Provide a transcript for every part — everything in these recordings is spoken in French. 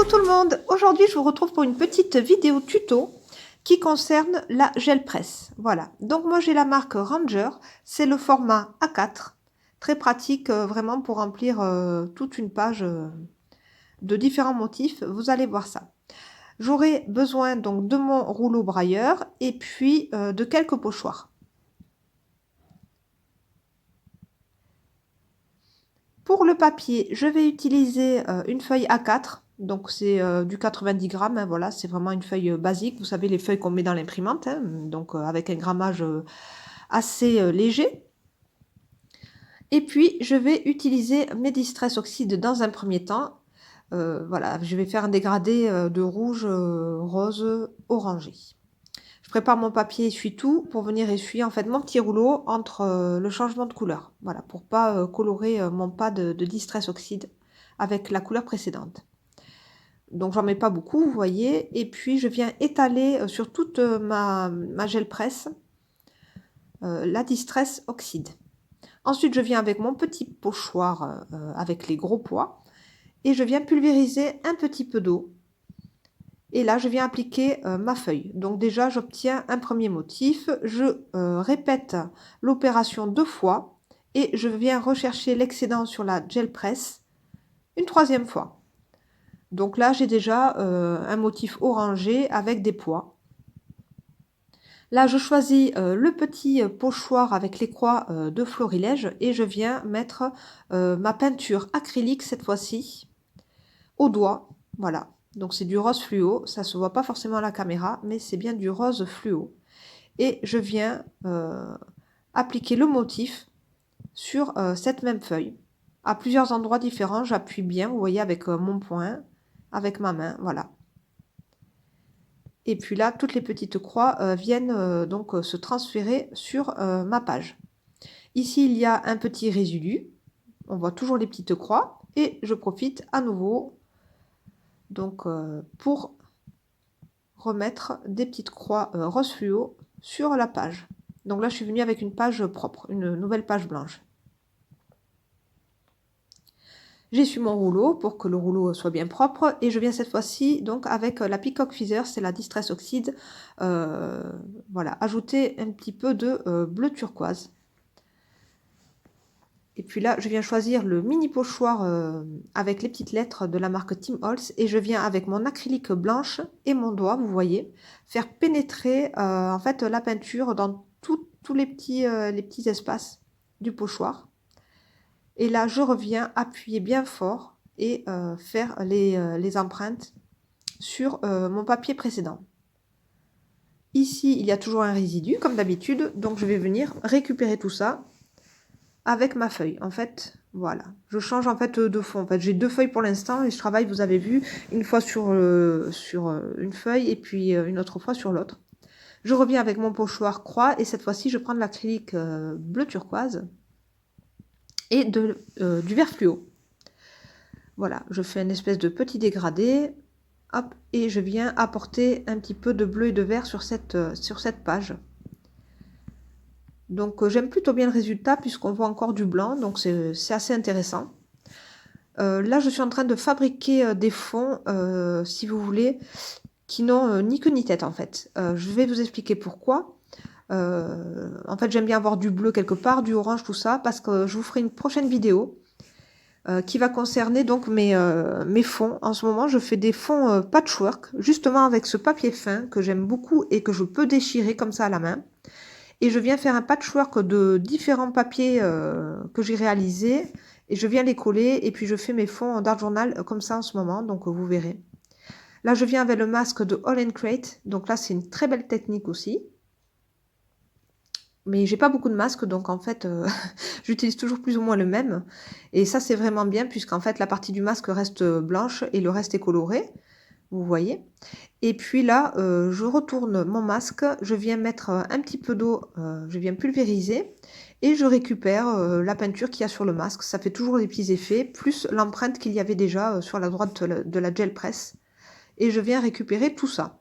tout le monde, aujourd'hui je vous retrouve pour une petite vidéo tuto qui concerne la gel presse. Voilà, donc moi j'ai la marque Ranger, c'est le format A4, très pratique vraiment pour remplir toute une page de différents motifs, vous allez voir ça. J'aurai besoin donc de mon rouleau brailleur et puis de quelques pochoirs. Pour le papier, je vais utiliser une feuille A4. Donc c'est du 90 grammes, hein, voilà, c'est vraiment une feuille basique. Vous savez, les feuilles qu'on met dans l'imprimante, hein, donc avec un grammage assez léger. Et puis, je vais utiliser mes Distress Oxide dans un premier temps. Voilà, je vais faire un dégradé de rouge, rose, orangé. Je prépare mon papier essuie-tout pour venir essuyer en fait mon petit rouleau entre le changement de couleur. Voilà, pour pas colorer mon pas de Distress Oxide avec la couleur précédente. Donc j'en mets pas beaucoup, vous voyez. Et puis je viens étaler sur toute ma gel presse la Distress Oxide. Ensuite je viens avec mon petit pochoir avec les gros pois et je viens pulvériser un petit peu d'eau. Et là, je viens appliquer ma feuille. Donc déjà, j'obtiens un premier motif. Je répète l'opération 2 fois et je viens rechercher l'excédent sur la gel press une 3e fois. Donc là, j'ai déjà un motif orangé avec des pois. Là, je choisis le petit pochoir avec les croix de florilège et je viens mettre ma peinture acrylique cette fois-ci au doigt. Voilà. Donc c'est du rose fluo, ça se voit pas forcément à la caméra, mais c'est bien du rose fluo. Et je viens appliquer le motif sur cette même feuille. À plusieurs endroits différents, j'appuie bien, vous voyez, avec mon poing, avec ma main, voilà. Et puis là, toutes les petites croix viennent donc se transférer sur ma page. Ici, il y a un petit résidu. On voit toujours les petites croix. Et je profite à nouveau donc pour remettre des petites croix rose fluo sur la page. Donc là, je suis venue avec une page propre, une nouvelle page blanche. J'essuie mon rouleau pour que le rouleau soit bien propre et je viens cette fois-ci donc avec la Peacock Feather, c'est la Distress Oxide, voilà, ajouter un petit peu de bleu turquoise. Et puis là, je viens choisir le mini pochoir avec les petites lettres de la marque Tim Holtz et je viens avec mon acrylique blanche et mon doigt, vous voyez, faire pénétrer en fait la peinture dans tous les petits espaces du pochoir. Et là, je reviens appuyer bien fort et faire les empreintes sur mon papier précédent. Ici, il y a toujours un résidu, comme d'habitude, donc je vais venir récupérer tout ça avec ma feuille. En fait, voilà, je change en fait de fond. En fait, j'ai 2 feuilles pour l'instant et je travaille, vous avez vu, une fois sur une feuille et puis une autre fois sur l'autre. Je reviens avec mon pochoir croix et cette fois-ci, je prends de l'acrylique bleu turquoise et du vert fluo. Voilà, je fais une espèce de petit dégradé, hop, et je viens apporter un petit peu de bleu et de vert sur cette page. Donc j'aime plutôt bien le résultat puisqu'on voit encore du blanc, donc c'est assez intéressant. Là, je suis en train de fabriquer des fonds, si vous voulez, qui n'ont ni queue ni tête en fait. Je vais vous expliquer pourquoi. En fait, j'aime bien avoir du bleu quelque part, du orange, tout ça, parce que je vous ferai une prochaine vidéo qui va concerner donc mes fonds. En ce moment, je fais des fonds patchwork, justement avec ce papier fin que j'aime beaucoup et que je peux déchirer comme ça à la main. Et je viens faire un patchwork de différents papiers que j'ai réalisés et je viens les coller et puis je fais mes fonds d'art journal comme ça en ce moment, donc vous verrez. Là, je viens avec le masque de All & Create, donc là, c'est une très belle technique aussi. Mais j'ai pas beaucoup de masques, donc en fait, j'utilise toujours plus ou moins le même. Et ça, c'est vraiment bien, puisqu'en fait, la partie du masque reste blanche et le reste est coloré, vous voyez. Et puis là, je retourne mon masque, je viens mettre un petit peu d'eau, je viens pulvériser, et je récupère la peinture qu'il y a sur le masque. Ça fait toujours des petits effets, plus l'empreinte qu'il y avait déjà sur la droite de la gel press. Et je viens récupérer tout ça.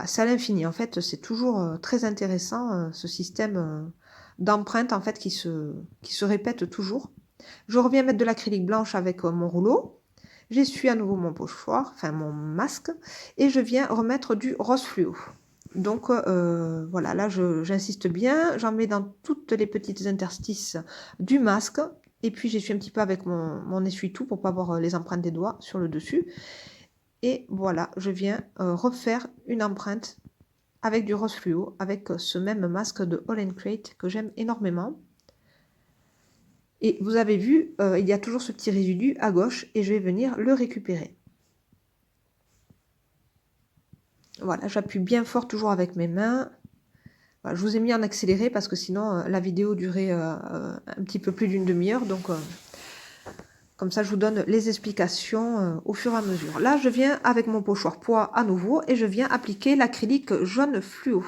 C'est à l'infini, en fait, c'est toujours très intéressant, ce système d'empreinte, en fait, qui se répète toujours. Je reviens mettre de l'acrylique blanche avec mon rouleau. j'essuie à nouveau mon pochoir, enfin mon masque, et je viens remettre du rose fluo. Donc voilà, là j'insiste bien, j'en mets dans toutes les petites interstices du masque, et puis j'essuie un petit peu avec mon essuie-tout pour pas avoir les empreintes des doigts sur le dessus. Et voilà, je viens refaire une empreinte avec du rose fluo, avec ce même masque de All & Create que j'aime énormément. Et vous avez vu, il y a toujours ce petit résidu à gauche et je vais venir le récupérer. Voilà, j'appuie bien fort toujours avec mes mains. Voilà, je vous ai mis en accéléré parce que sinon la vidéo durait un petit peu plus d'une demi-heure. Donc comme ça, je vous donne les explications au fur et à mesure. Là, je viens avec mon pochoir poids à nouveau et je viens appliquer l'acrylique jaune fluo.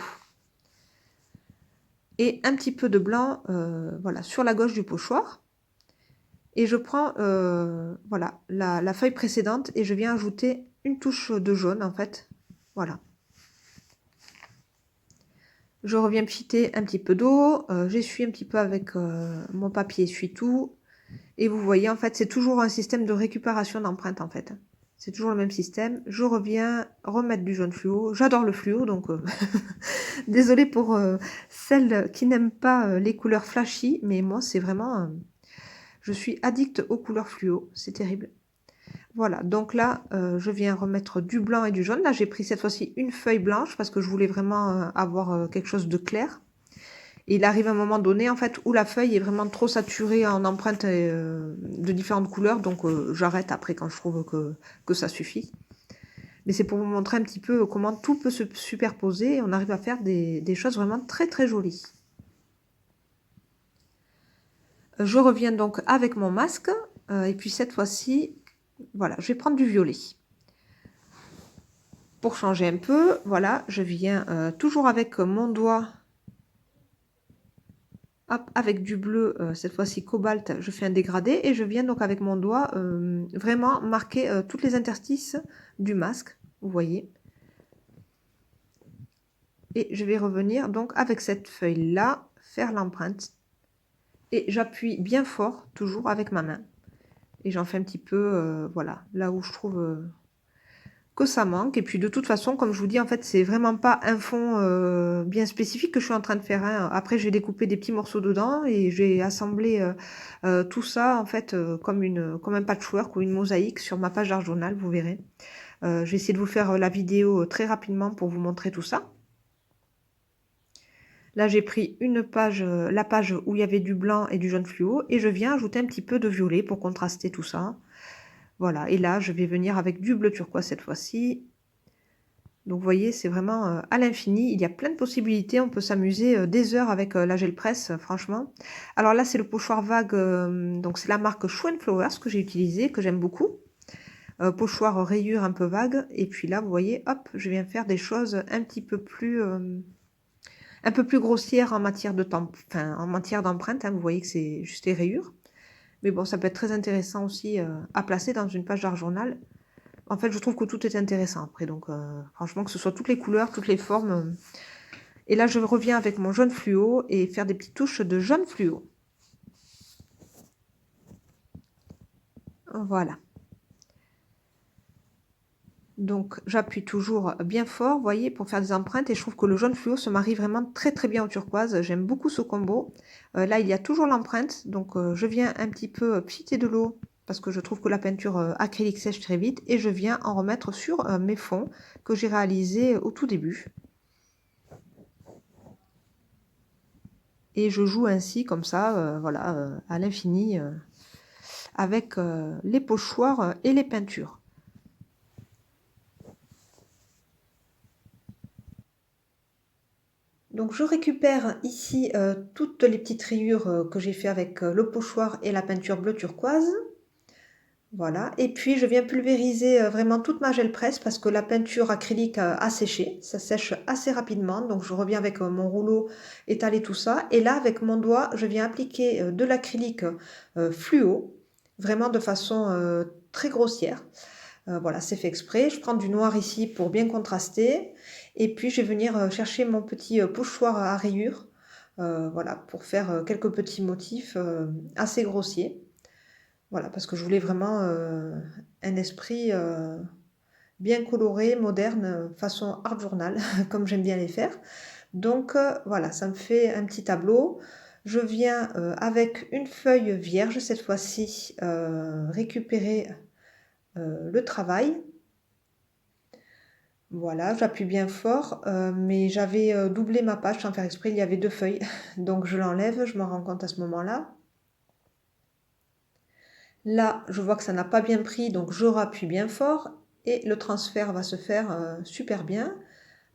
Et un petit peu de blanc voilà, sur la gauche du pochoir. Et je prends voilà, la feuille précédente et je viens ajouter une touche de jaune en fait. Voilà. Je reviens pchiter un petit peu d'eau. J'essuie un petit peu avec mon papier essuie-tout. Et vous voyez, en fait, c'est toujours un système de récupération d'empreintes en fait. C'est toujours le même système. Je reviens remettre du jaune fluo. J'adore le fluo, donc désolée pour celles qui n'aiment pas les couleurs flashy. Mais moi, c'est vraiment... je suis addict aux couleurs fluo. C'est terrible. Voilà, donc là, je viens remettre du blanc et du jaune. Là, j'ai pris cette fois-ci une feuille blanche parce que je voulais vraiment avoir quelque chose de clair. Et il arrive un moment donné, en fait, où la feuille est vraiment trop saturée en empreintes de différentes couleurs. Donc, j'arrête après quand je trouve que ça suffit. Mais c'est pour vous montrer un petit peu comment tout peut se superposer et on arrive à faire des choses vraiment très très jolies. Je reviens donc avec mon masque. Et puis cette fois-ci, voilà, je vais prendre du violet. Pour changer un peu, voilà, je viens toujours avec mon doigt, hop, avec du bleu, cette fois-ci cobalt, je fais un dégradé et je viens donc avec mon doigt vraiment marquer toutes les interstices du masque, vous voyez. Et je vais revenir donc avec cette feuille-là, faire l'empreinte. Et j'appuie bien fort, toujours avec ma main. Et j'en fais un petit peu, voilà, là où je trouve... que ça manque. Et puis de toute façon, comme je vous dis, en fait, c'est vraiment pas un fond bien spécifique que je suis en train de faire. Hein. Après, j'ai découpé des petits morceaux dedans et j'ai assemblé tout ça en fait comme un patchwork ou une mosaïque sur ma page d'art journal, vous verrez. Je vais essayer de vous faire la vidéo très rapidement pour vous montrer tout ça. Là, j'ai pris une page, la page où il y avait du blanc et du jaune fluo et je viens ajouter un petit peu de violet pour contraster tout ça. Voilà, et là, je vais venir avec du bleu turquoise cette fois-ci. Donc vous voyez, c'est vraiment à l'infini. Il y a plein de possibilités. On peut s'amuser des heures avec la gel presse, franchement. Alors là, c'est le pochoir vague. Donc c'est la marque Show & Flowers que j'ai utilisé, que j'aime beaucoup. Pochoir rayure un peu vague. Et puis là, vous voyez, hop, je viens faire des choses un peu plus grossières en matière de temps, enfin en matière d'empreinte. Hein, vous voyez que c'est juste les rayures. Mais bon, ça peut être très intéressant aussi à placer dans une page d'art journal. En fait, je trouve que tout est intéressant après. Donc, franchement, que ce soit toutes les couleurs, toutes les formes. Et là, je reviens avec mon jaune fluo et faire des petites touches de jaune fluo. Voilà. Donc, j'appuie toujours bien fort, vous voyez, pour faire des empreintes. Et je trouve que le jaune fluo se marie vraiment très très bien au turquoise. J'aime beaucoup ce combo. Là, il y a toujours l'empreinte. Donc, je viens un petit peu pchiter de l'eau parce que je trouve que la peinture acrylique sèche très vite. Et je viens en remettre sur mes fonds que j'ai réalisés au tout début. Et je joue ainsi, comme ça, voilà, à l'infini, avec les pochoirs et les peintures. Donc je récupère ici toutes les petites rayures que j'ai fait avec le pochoir et la peinture bleu turquoise. Voilà, et puis je viens pulvériser vraiment toute ma gel presse parce que la peinture acrylique a séché, ça sèche assez rapidement, donc je reviens avec mon rouleau étaler tout ça, et là avec mon doigt je viens appliquer de l'acrylique fluo, vraiment de façon très grossière. Voilà, c'est fait exprès, je prends du noir ici pour bien contraster, et puis je vais venir chercher mon petit pochoir à rayures, voilà, pour faire quelques petits motifs assez grossiers. Voilà, parce que je voulais vraiment un esprit bien coloré, moderne, façon art journal, comme j'aime bien les faire. Donc voilà, ça me fait un petit tableau. Je viens avec une feuille vierge cette fois-ci récupérer le travail. Voilà, j'appuie bien fort, mais j'avais doublé ma page sans faire exprès, il y avait deux feuilles. Donc je l'enlève, je me rends compte à ce moment-là. Là, je vois que ça n'a pas bien pris, donc je rappuie bien fort et le transfert va se faire super bien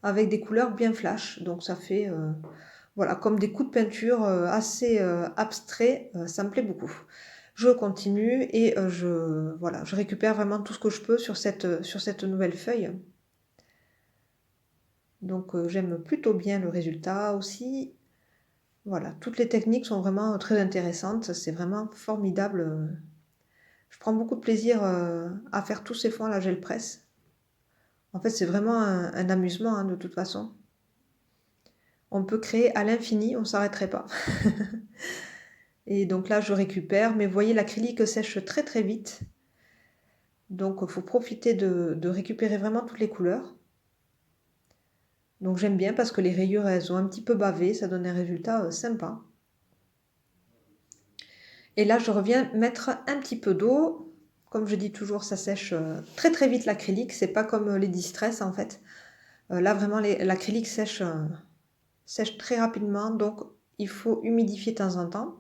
avec des couleurs bien flash. Donc ça fait voilà, comme des coups de peinture assez abstraits, ça me plaît beaucoup. Je continue et voilà, je récupère vraiment tout ce que je peux sur cette nouvelle feuille. Donc j'aime plutôt bien le résultat aussi. Voilà, toutes les techniques sont vraiment très intéressantes, c'est vraiment formidable. Je prends beaucoup de plaisir à faire tous ces fonds à la gel presse. En fait, c'est vraiment un amusement hein, de toute façon. On peut créer à l'infini, on ne s'arrêterait pas. Et donc là, je récupère, mais vous voyez, l'acrylique sèche très très vite. Donc, il faut profiter de récupérer vraiment toutes les couleurs. Donc, j'aime bien parce que les rayures, elles ont un petit peu bavé, ça donne un résultat sympa. Et là, je reviens mettre un petit peu d'eau. Comme je dis toujours, ça sèche très très vite l'acrylique. C'est pas comme les Distress en fait. Là, vraiment, l'acrylique sèche très rapidement. Donc, il faut humidifier de temps en temps.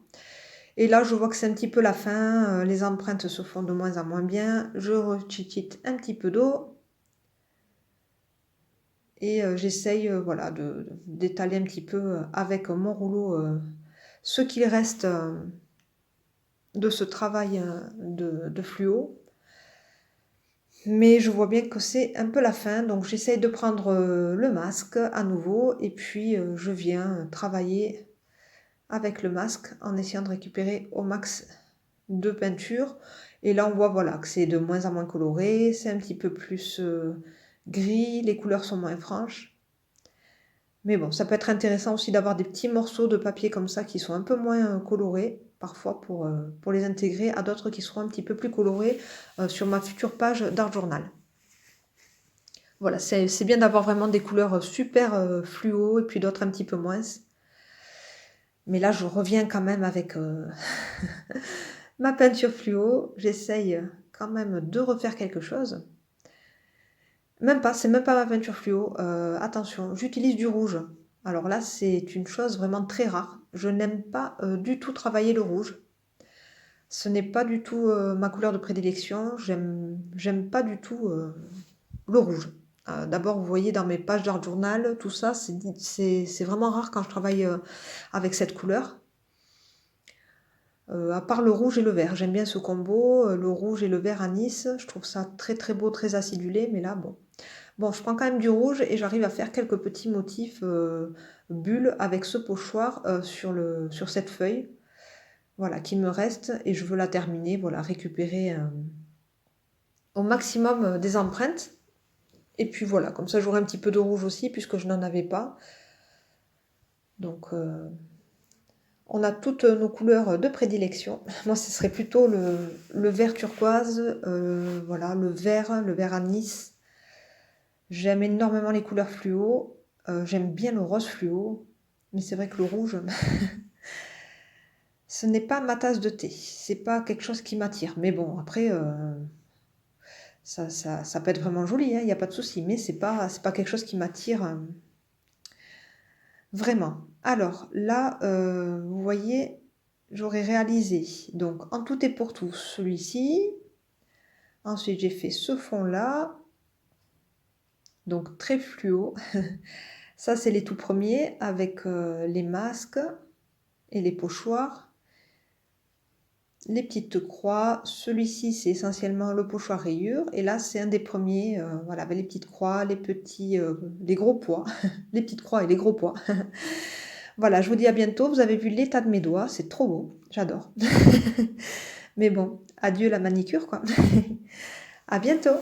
Et là, je vois que c'est un petit peu la fin. Les empreintes se font de moins en moins bien. Je retitite un petit peu d'eau. Et j'essaye voilà, d'étaler un petit peu avec mon rouleau ce qu'il reste de ce travail de fluo. Mais je vois bien que c'est un peu la fin, donc j'essaye de prendre le masque à nouveau et puis je viens travailler avec le masque en essayant de récupérer au max de peinture. Et là on voit voilà, que c'est de moins en moins coloré, c'est un petit peu plus gris, les couleurs sont moins franches. Mais bon, ça peut être intéressant aussi d'avoir des petits morceaux de papier comme ça qui sont un peu moins colorés, parfois pour les intégrer à d'autres qui seront un petit peu plus colorés sur ma future page d'art journal. Voilà, c'est bien d'avoir vraiment des couleurs super fluo et puis d'autres un petit peu moins. Mais là, je reviens quand même avec ma peinture fluo. J'essaye quand même de refaire quelque chose. Même pas, c'est même pas ma peinture fluo. Attention, j'utilise du rouge. Alors là, c'est une chose vraiment très rare. Je n'aime pas du tout travailler le rouge. Ce n'est pas du tout ma couleur de prédilection. J'aime pas du tout le rouge. D'abord, vous voyez dans mes pages d'art journal, tout ça, c'est vraiment rare quand je travaille avec cette couleur. À part le rouge et le vert. J'aime bien ce combo, le rouge et le vert anis. Je trouve ça très très beau, très acidulé, mais là, bon. Bon, je prends quand même du rouge et j'arrive à faire quelques petits motifs bulles avec ce pochoir sur cette feuille. Voilà, qui me reste et je veux la terminer, voilà, récupérer au maximum des empreintes. Et puis voilà, comme ça j'aurai un petit peu de rouge aussi puisque je n'en avais pas. Donc on a toutes nos couleurs de prédilection. Moi ce serait plutôt le vert turquoise, voilà, le vert anis. J'aime énormément les couleurs fluo. J'aime bien le rose fluo. Mais c'est vrai que le rouge, ce n'est pas ma tasse de thé. C'est pas quelque chose qui m'attire. Mais bon, après, ça peut être vraiment joli, il n'y a pas de souci. Mais c'est pas quelque chose qui m'attire vraiment. Alors là, vous voyez, j'aurais réalisé, donc en tout et pour tout, celui-ci. Ensuite, j'ai fait ce fond-là. Donc très fluo. Ça, c'est les tout premiers avec les masques et les pochoirs. Les petites croix. Celui-ci, c'est essentiellement le pochoir rayure. Et là, c'est un des premiers, voilà, avec les petites croix, les gros pois. Les petites croix et les gros pois. Voilà, je vous dis à bientôt. Vous avez vu l'état de mes doigts, c'est trop beau. J'adore. Mais bon, adieu la manicure, quoi. À bientôt.